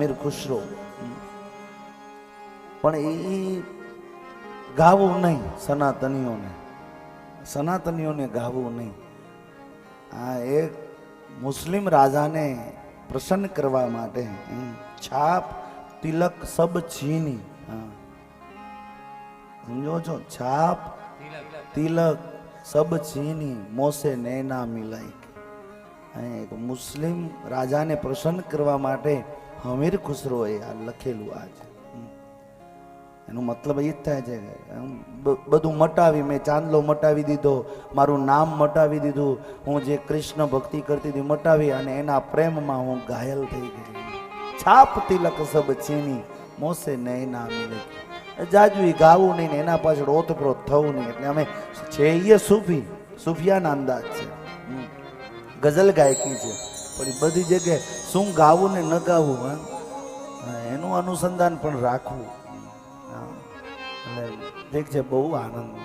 હમીર ખુશરો, પણ એ ગાવું નહીં સનાતનીઓને ગાવું નહીં. આ એક મુસ્લિમ રાજાને પ્રસન્ન કરવા માટે છાપ તિલક સબ છીની, સમજો છો? છાપ તિલક સબ છીની મોસે નૈના મિલાઈ. એક મુસ્લિમ રાજાને પ્રસન્ન કરવા માટે હમીર ખુસરોએ આ લખેલું. આ છે એનો મતલબ એ જ થાય છે કે બધું મટાવી, મેં ચાંદલો મટાવી દીધો, મારું નામ મટાવી દીધું, હું જે કૃષ્ણ ભક્તિ કરતી હતી મટાવી, અને એના પ્રેમમાં હું ઘાયલ થઈ ગઈ. છાપ તિલક સબ છીની મોસે નૈના મિલાઈ. જાજુ ગાવું નહીં ને એના પાછળ ઓતપ્રોત થવું નહીં. એટલે અમે છે એ સુફિયાના અંદાજ છે, ગઝલ ગાયકી છે, પણ એ બધી જગ્યાએ શું ગાવું ને ન ગાવું એનું અનુસંધાન પણ રાખવું. એટલે ઠીક છે, બહુ આનંદ.